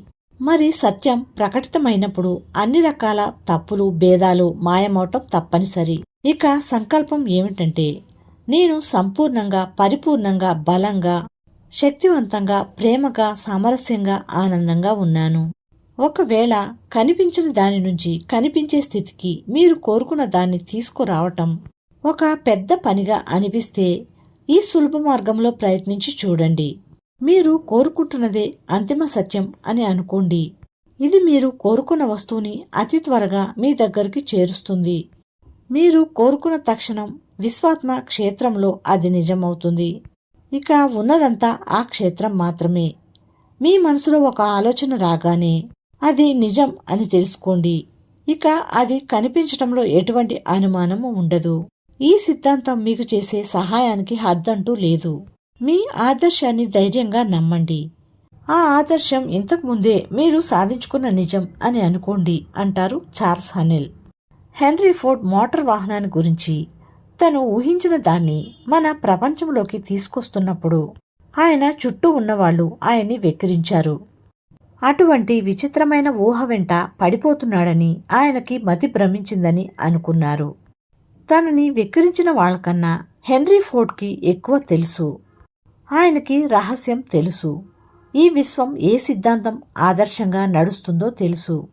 మరి సత్యం ప్రకటితమైనప్పుడు అన్ని రకాల తప్పులు భేదాలు మాయమవటం తప్పనిసరి. ఇక సంకల్పం ఏమిటంటే, నేను సంపూర్ణంగా పరిపూర్ణంగా బలంగా శక్తివంతంగా ప్రేమగా సామరస్యంగా ఆనందంగా ఉన్నాను. ఒకవేళ కనిపించని దాని నుంచి కనిపించే స్థితికి మీరు కోరుకున్న దాన్ని తీసుకురావటం ఒక పెద్ద పనిగా అనిపిస్తే ఈ సులభ మార్గంలో ప్రయత్నించి చూడండి. మీరు కోరుకుంటున్నదే అంతిమ సత్యం అని అనుకోండి. ఇది మీరు కోరుకున్న వస్తువుని అతి త్వరగా మీ దగ్గరికి చేరుస్తుంది. మీరు కోరుకున్న తక్షణం విశ్వాత్మ క్షేత్రంలో అది నిజమవుతుంది. ఇక ఉన్నదంతా ఆ క్షేత్రం మాత్రమే. మీ మనసులో ఒక ఆలోచన రాగానే అది నిజం అని తెలుసుకోండి. ఇక అది కనిపించటంలో ఎటువంటి అనుమానము ఉండదు. ఈ సిద్ధాంతం మీకు చేసే సహాయానికి హద్దంటూ లేదు. మీ ఆదర్శాన్ని ధైర్యంగా నమ్మండి. ఆ ఆదర్శం ఇంతకు ముందే మీరు సాధించుకున్న నిజం అని అనుకోండి అంటారు చార్ల్స్ హనెల్. హెన్రీ ఫోర్డ్ మోటార్ వాహనాన్ని గురించి తను ఊహించిన దాన్ని మన ప్రపంచంలోకి తీసుకొస్తున్నప్పుడు ఆయన చుట్టూ ఉన్నవాళ్లు ఆయన్ని వెక్కిరించారు. అటువంటి విచిత్రమైన ఊహ వెంట పడిపోతున్నాడని ఆయనకి మతి భ్రమించిందని అనుకున్నారు. తనని వెక్కిరించిన వాళ్ళకన్నా హెన్రీ ఫోర్డ్కి ఎక్కువ తెలుసు. ఆయనకి రహస్యం తెలుసు. ఈ విశ్వం ఏ సిద్ధాంతం ఆదర్శంగా నడుస్తుందో తెలుసు.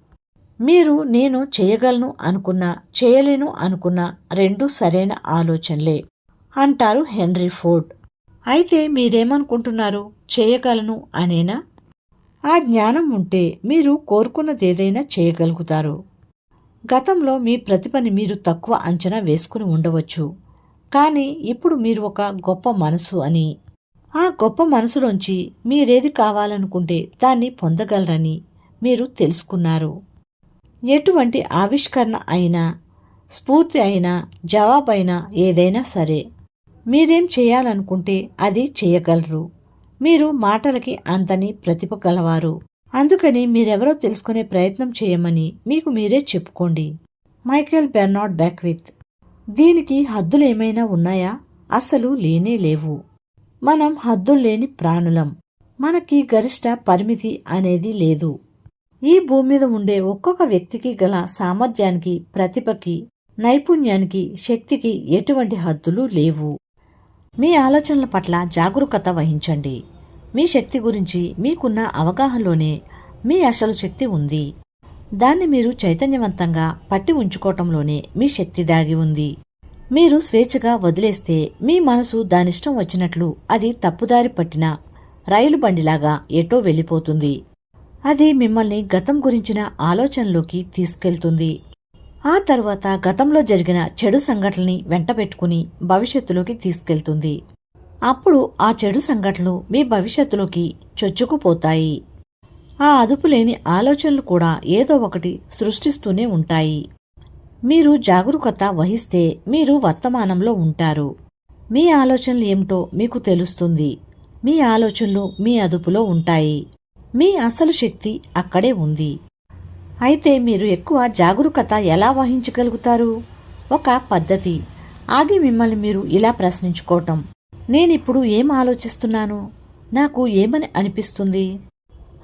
మీరు నేను చేయగలను అనుకున్నా చేయలేను అనుకున్నా రెండూ సరైన ఆలోచనలే అంటారు హెన్రీ ఫోర్డ్. అయితే మీరేమనుకుంటున్నారు? చేయగలను అనేనా? ఆ జ్ఞానం ఉంటే మీరు కోరుకున్నదేదైనా చేయగలుగుతారు. గతంలో మీ ప్రతిభని మీరు తక్కువ అంచనా వేసుకుని ఉండవచ్చు. కానీ ఇప్పుడు మీరు ఒక గొప్ప మనసు అని, ఆ గొప్ప మనసులోంచి మీరేది కావాలనుకుంటే దాన్ని పొందగలరని మీరు తెలుసుకున్నారు. ఎటువంటి ఆవిష్కరణ అయినా, స్ఫూర్తి అయినా, జవాబైనా ఏదైనా సరే మీరేం చేయాలనుకుంటే అది చేయగలరు. మీరు మాటలకి అంతని ప్రతిభ గలవారు. అందుకని మీరెవరో తెలుసుకునే ప్రయత్నం చేయమని మీకు మీరే చెప్పుకోండి. Michael Bernard Beckwith. దీనికి హద్దులేమైనా ఉన్నాయా? అసలు లేనే లేవు. మనం హద్దుల్లేని ప్రాణులం. మనకి గరిష్ట పరిమితి అనేది లేదు. ఈ భూమి మీద ఉండే ఒక్కొక్క వ్యక్తికి గల సామర్థ్యానికి, ప్రతిభకి, నైపుణ్యానికి, శక్తికి ఎటువంటి హద్దులు లేవు. మీ ఆలోచనల పట్ల జాగరూకత వహించండి. మీ శక్తి గురించి మీకున్న అవగాహనలోనే మీ అసలు శక్తి ఉంది. దాన్ని మీరు చైతన్యవంతంగా పట్టి ఉంచుకోవటంలోనే మీ శక్తి దాగి ఉంది. మీరు స్వేచ్ఛగా వదిలేస్తే మీ మనసు దానిష్టం వచ్చినట్లు అది తప్పుదారి పట్టిన రైలు బండిలాగా ఎటో వెళ్ళిపోతుంది. అది మిమ్మల్ని గతం గురించిన ఆలోచనలోకి తీసుకెళ్తుంది. ఆ తర్వాత గతంలో జరిగిన చెడు సంఘటనని వెంటబెట్టుకుని భవిష్యత్తులోకి తీసుకెళ్తుంది. అప్పుడు ఆ చెడు సంఘటనలు మీ భవిష్యత్తులోకి చొచ్చుకుపోతాయి. ఆ అదుపులేని ఆలోచనలు కూడా ఏదో ఒకటి సృష్టిస్తూనే ఉంటాయి. మీరు జాగరూకత వహిస్తే మీరు వర్తమానంలో ఉంటారు. మీ ఆలోచనలు ఏమిటో మీకు తెలుస్తుంది. మీ ఆలోచనలు మీ అదుపులో ఉంటాయి. మీ అసలు శక్తి అక్కడే ఉంది. అయితే మీరు ఎక్కువ జాగరూకత ఎలా వహించగలుగుతారు? ఒక పద్ధతి. ఆగి మిమ్మల్ని మీరు ఇలా ప్రశ్నించుకోవటం. నేనిప్పుడు ఏం ఆలోచిస్తున్నాను? నాకు ఏమని అనిపిస్తుంది?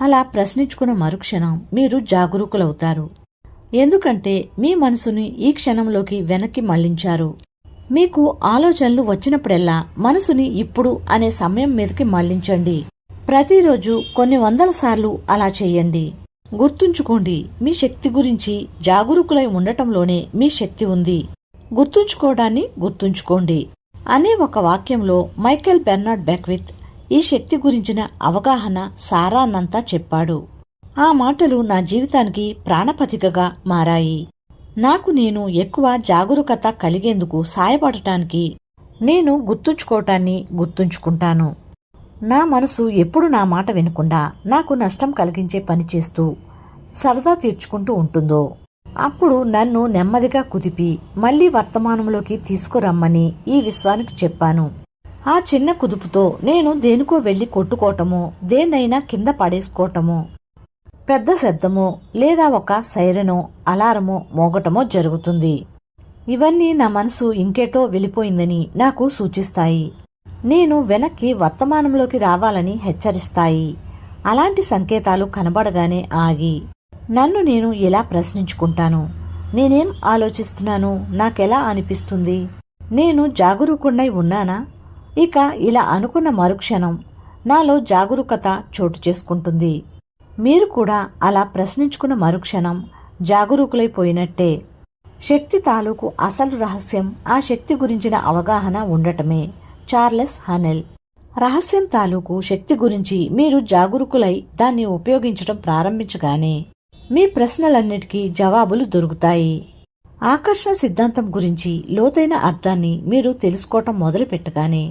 అలా ప్రశ్నించుకున్న మరుక్షణం మీరు జాగరూకులవుతారు. ఎందుకంటే మీ మనసుని ఈ క్షణంలోకి వెనక్కి మళ్లించారు. మీకు ఆలోచనలు వచ్చినప్పుడెల్లా మనసుని ఇప్పుడు అనే సమయం మీదకి మళ్లించండి. ప్రతిరోజు కొన్ని వందల సార్లు అలా చేయండి. గుర్తుంచుకోండి, మీ శక్తి గురించి జాగరూకులై ఉండటంలోనే మీ శక్తి ఉంది. గుర్తుంచుకోవడాన్ని గుర్తుంచుకోండి అనే ఒక వాక్యంలో మైకేల్ బెర్నార్డ్ బెక్విత్ ఈ శక్తి గురించిన అవగాహన సారాన్నంతా చెప్పాడు. ఆ మాటలు నా జీవితానికి ప్రాణపతికగా మారాయి. నాకు నేను ఎక్కువ జాగరూకత కలిగేందుకు సాయపడటానికి నేను గుర్తుంచుకోవటాన్ని గుర్తుంచుకుంటాను. నా మనసు ఎప్పుడు నా మాట వినకుండా నాకు నష్టం కలిగించే పని చేస్తూ సరదా తీర్చుకుంటూ ఉంటుందో అప్పుడు నన్ను నెమ్మదిగా కుదిపి మళ్లీ వర్తమానంలోకి తీసుకురమ్మని ఈ విశ్వానికి చెప్పాను. ఆ చిన్న కుదుపుతో నేను దేనికో వెళ్లి కొట్టుకోవటమో, దేన్నైనా కింద పడేసుకోవటమో, పెద్ద శబ్దమో లేదా ఒక సైరనో అలారమో మోగటమో జరుగుతుంది. ఇవన్నీ నా మనసు ఇంకేటో వెళ్ళిపోయిందని నాకు సూచిస్తాయి. నేను వెనక్కి వర్తమానంలోకి రావాలని హెచ్చరిస్తాయి. అలాంటి సంకేతాలు కనబడగానే ఆగి నన్ను నేను ఎలా ప్రశ్నించుకుంటాను, నేనేం ఆలోచిస్తున్నాను, నాకెలా అనిపిస్తుంది, నేను జాగరూకుడై ఉన్నానా? ఇక ఇలా అనుకున్న మరుక్షణం నాలో జాగరూకత చోటు చేసుకుంటుంది. మీరు కూడా అలా ప్రశ్నించుకున్న మరుక్షణం జాగరూకులైపోయినట్టే. శక్తి తాలూకు అసలు రహస్యం ఆ శక్తి గురించిన అవగాహన ఉండటమే. చార్లెస్ హనెల్. రహస్యం తాలూకు శక్తి గురించి మీరు జాగరూకులై దాన్ని ఉపయోగించడం ప్రారంభించగానే మీ ప్రశ్నలన్నిటికీ జవాబులు దొరుకుతాయి. ఆకర్షణ సిద్ధాంతం గురించి లోతైన అర్థాన్ని మీరు తెలుసుకోవటం మొదలుపెట్టగానే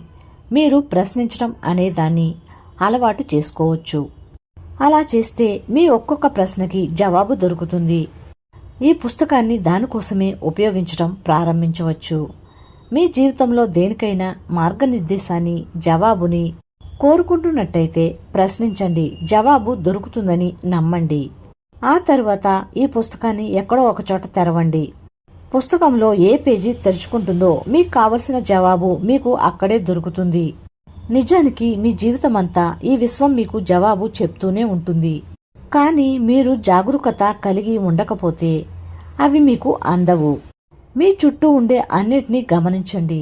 మీరు ప్రశ్నించడం అనేదాన్ని అలవాటు చేసుకోవచ్చు. అలా చేస్తే మీ ఒక్కొక్క ప్రశ్నకి జవాబు దొరుకుతుంది. ఈ పుస్తకాన్ని దానికోసమే ఉపయోగించడం ప్రారంభించవచ్చు. మీ జీవితంలో దేనికైనా మార్గనిర్దేశాన్ని, జవాబుని కోరుకుంటున్నట్టయితే ప్రశ్నించండి, జవాబు దొరుకుతుందని నమ్మండి. ఆ తర్వాత ఈ పుస్తకాన్ని ఎక్కడో ఒకచోట తెరవండి. పుస్తకంలో ఏ పేజీ తెరుచుకుంటుందో మీకు కావలసిన జవాబు మీకు అక్కడే దొరుకుతుంది. నిజానికి మీ జీవితమంతా ఈ విశ్వం మీకు జవాబు చెప్తూనే ఉంటుంది. కానీ మీరు జాగరూకత కలిగి ఉండకపోతే అవి మీకు అందవు. మీ చుట్టూ ఉండే అన్నిటినీ గమనించండి.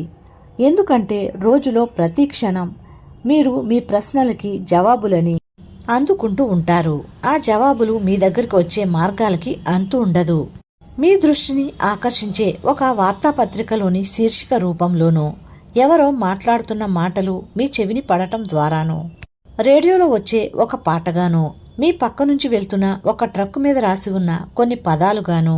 ఎందుకంటే రోజులో ప్రతి క్షణం మీరు మీ ప్రశ్నలకి జవాబులని అందుకుంటూ ఉంటారు. ఆ జవాబులు మీ దగ్గరికి వచ్చే మార్గాలకి అంతు ఉండదు. మీ దృష్టిని ఆకర్షించే ఒక వార్తాపత్రికలోని శీర్షిక రూపంలోనూ, ఎవరో మాట్లాడుతున్న మాటలు మీ చెవిని పడటం ద్వారానో, రేడియోలో వచ్చే ఒక పాటగానో, మీ పక్క నుంచి వెళ్తున్న ఒక ట్రక్కు మీద రాసి ఉన్న కొన్ని పదాలుగానో,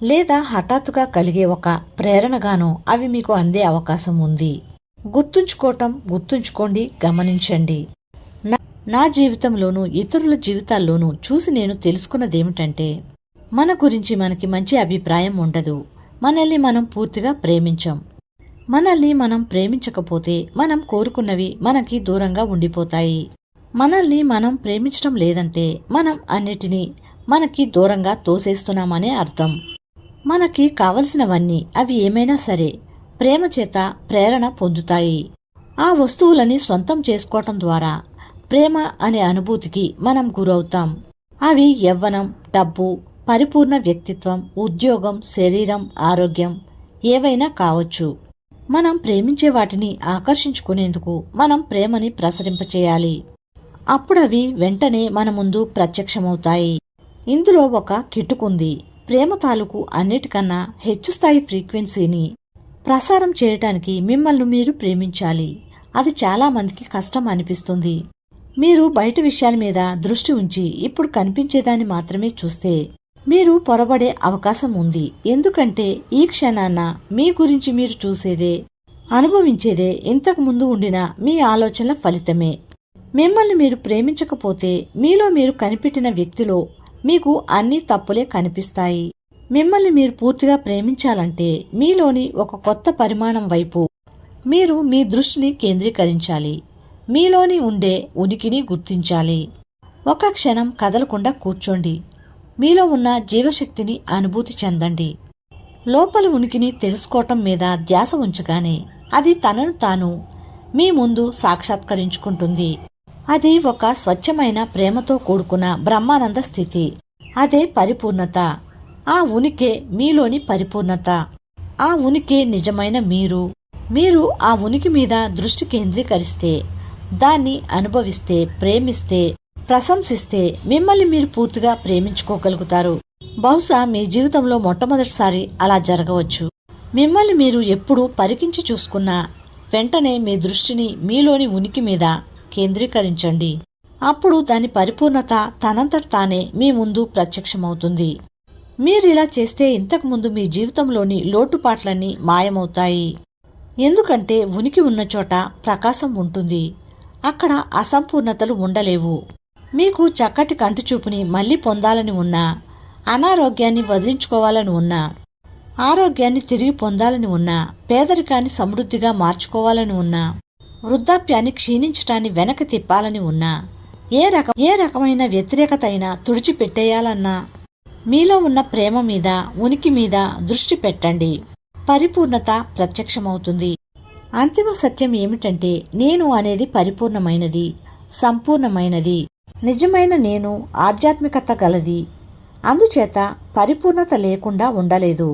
లేదా హఠాత్తుగా కలిగే ఒక ప్రేరణగానో అవి మీకు అందే అవకాశం ఉంది. గుర్తుంచుకోండి, గమనించండి. నా జీవితంలోనూ ఇతరుల జీవితాల్లోనూ చూసి నేను తెలుసుకున్నదేమిటంటే, మన గురించి మనకి మంచి అభిప్రాయం ఉండదు. మనల్ని మనం పూర్తిగా ప్రేమించం. మనల్ని మనం ప్రేమించకపోతే మనం కోరుకున్నవి మనకి దూరంగా ఉండిపోతాయి. మనల్ని మనం ప్రేమించడం లేదంటే మనం అన్నిటినీ మనకి దూరంగా తోసేస్తున్నామనే అర్థం. మనకి కావలసినవన్నీ, అవి ఏమైనా సరే, ప్రేమ చేత ప్రేరణ పొందుతాయి. ఆ వస్తువులని సొంతం చేసుకోవటం ద్వారా ప్రేమ అనే అనుభూతికి మనం గురవుతాం. అవి యవ్వనం, డబ్బు, పరిపూర్ణ వ్యక్తిత్వం, ఉద్యోగం, శరీరం, ఆరోగ్యం ఏవైనా కావచ్చు. మనం ప్రేమించే వాటిని ఆకర్షించుకునేందుకు మనం ప్రేమని ప్రసరింపచేయాలి. అప్పుడవి వెంటనే మన ముందు ప్రత్యక్షమవుతాయి. ఇందులో ఒక కిటుకుంది. ప్రేమ తాలూకు అన్నిటికన్నా హెచ్చు స్థాయి ఫ్రీక్వెన్సీని ప్రసారం చేయటానికి మిమ్మల్ని మీరు ప్రేమించాలి. అది చాలా మందికి కష్టం అనిపిస్తుంది. మీరు బయట విషయాల మీద దృష్టి ఉంచి ఇప్పుడు కనిపించేదాన్ని మాత్రమే చూస్తే మీరు పొరబడే అవకాశం ఉంది. ఎందుకంటే ఈ క్షణాన మీ గురించి మీరు చూసేదే, అనుభవించేదే ఇంతకు ముందు ఉండిన మీ ఆలోచనల ఫలితమే. మిమ్మల్ని మీరు ప్రేమించకపోతే మీలో మీరు కనిపెట్టిన వ్యక్తిలో మీకు అన్ని తప్పులే కనిపిస్తాయి. మిమ్మల్ని మీరు పూర్తిగా ప్రేమించాలంటే మీలోని ఒక కొత్త పరిమాణం వైపు మీరు మీ దృష్టిని కేంద్రీకరించాలి. మీలోని ఉండే ఉనికిని గుర్తించాలి. ఒక క్షణం కదలకుండా కూర్చోండి. మీలో ఉన్న జీవశక్తిని అనుభూతి చెందండి. లోపల ఉనికిని తెలుసుకోవటం మీద ధ్యాస ఉంచగానే అది తనను తాను మీ ముందు సాక్షాత్కరించుకుంటుంది. అది ఒక స్వచ్ఛమైన ప్రేమతో కూడుకున్న బ్రహ్మానంద స్థితి. అదే పరిపూర్ణత. ఆ ఉనికే మీలోని పరిపూర్ణత. ఆ ఉనికే నిజమైన మీరు. మీరు ఆ ఉనికి మీద దృష్టి కేంద్రీకరిస్తే, దాన్ని అనుభవిస్తే, ప్రేమిస్తే, ప్రశంసిస్తే మిమ్మల్ని మీరు పూర్తిగా ప్రేమించుకోగలుగుతారు. బహుశా మీ జీవితంలో మొట్టమొదటిసారి అలా జరగవచ్చు. మిమ్మల్ని మీరు ఎప్పుడు పరికించి చూసుకున్నా వెంటనే మీ దృష్టిని మీలోని ఉనికి మీద కేంద్రీకరించండి. అప్పుడు దాని పరిపూర్ణత తనంతట తానే మీ ముందు ప్రత్యక్షమవుతుంది. మీరిలా చేస్తే ఇంతకుముందు మీ జీవితంలోని లోటుపాట్లన్నీ మాయమవుతాయి. ఎందుకంటే ఉనికి ఉన్న చోట ప్రకాశం ఉంటుంది. అక్కడ అసంపూర్ణతలు ఉండలేవు. మీకు చక్కటి కంటిచూపుని మళ్లీ పొందాలని ఉన్నా, అనారోగ్యాన్ని వదిలించుకోవాలని ఉన్నా, ఆరోగ్యాన్ని తిరిగి పొందాలని ఉన్నా, పేదరికాన్ని సమృద్ధిగా మార్చుకోవాలని ఉన్నా, వృద్ధాప్యాన్ని క్షీణించటాన్ని వెనక్కి తిప్పాలని ఉన్నా, ఏ రకమైన వ్యతిరేకత అయినా తుడిచిపెట్టేయాలన్నా మీలో ఉన్న ప్రేమ మీద, ఉనికి మీద దృష్టి పెట్టండి. పరిపూర్ణత ప్రత్యక్షమవుతుంది. అంతిమ సత్యం ఏమిటంటే, నేను అనేది పరిపూర్ణమైనది, సంపూర్ణమైనది. నిజమైన నేను ఆధ్యాత్మికత గలది, అందుచేత పరిపూర్ణత లేకుండా ఉండలేదు.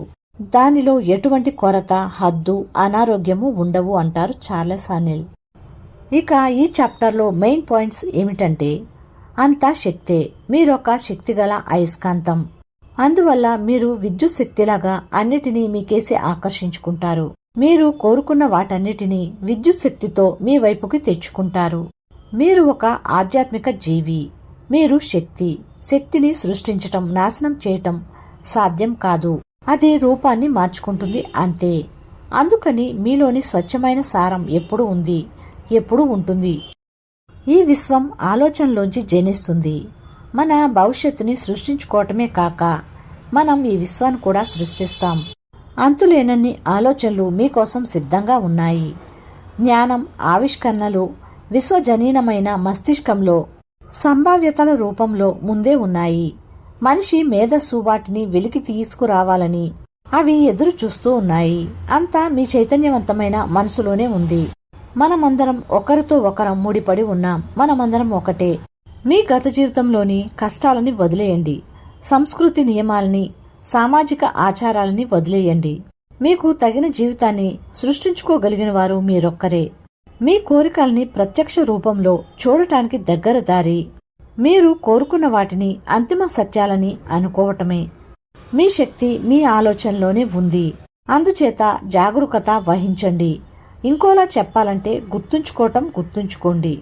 దానిలో ఎటువంటి కొరత, హద్దు, అనారోగ్యము ఉండవు అంటారు చార్లెస్ హానెల్. ఇక ఈ చాప్టర్లో మెయిన్ పాయింట్స్ ఏమిటంటే, అంతా శక్తే, మీరొక శక్తిగల అయస్కాంతం. అందువల్ల మీరు విద్యుత్ శక్తిలాగా అన్నిటినీ మీకేసి ఆకర్షించుకుంటారు. మీరు కోరుకున్న వాటన్నిటినీ విద్యుత్ శక్తితో మీ వైపుకి తెచ్చుకుంటారు. మీరు ఒక ఆధ్యాత్మిక జీవి. మీరు శక్తిని సృష్టించటం, నాశనం చేయటం సాధ్యం కాదు. అది రూపాన్ని మార్చుకుంటుంది అంతే. అందుకని మీలోని స్వచ్ఛమైన సారం ఎప్పుడు ఉంది, ఎప్పుడు ఉంటుంది. ఈ విశ్వం ఆలోచనలోంచి జనిస్తుంది. మన భవిష్యత్తుని సృష్టించుకోవటమే కాక మనం ఈ విశ్వాన్ని కూడా సృష్టిస్తాం. అంతులేనన్ని ఆలోచనలు మీకోసం సిద్ధంగా ఉన్నాయి. జ్ఞానం, ఆవిష్కరణలు విశ్వజనీనమైన మస్తిష్కంలో సంభావ్యతల రూపంలో ముందే ఉన్నాయి. మనిషి మేధస్సు వాటిని వెలికి తీసుకురావాలని అవి ఎదురు చూస్తూ ఉన్నాయి. అంతా మీ చైతన్యవంతమైన మనసులోనే ఉంది. మనమందరం ఒకరితో ఒకరం ముడిపడి ఉన్నాం. మనమందరం ఒకటే. మీ గత జీవితంలోని కష్టాలని వదిలేయండి. సంస్కృతి నియమాలని, సామాజిక ఆచారాలని వదిలేయండి. మీకు తగిన జీవితాన్ని సృష్టించుకోగలిగిన వారు మీరొక్కరే. మీ కోరికల్ని ప్రత్యక్ష రూపంలో చూడటానికి దగ్గర దారి మీరు కోరుకున్న వాటిని అంతిమ సత్యాలని అనుకోవటమే. మీ శక్తి మీ ఆలోచనలోనే ఉంది. అందుచేత జాగరూకత వహించండి. ఇంకోలా చెప్పాలంటే గుర్తుంచుకోండి.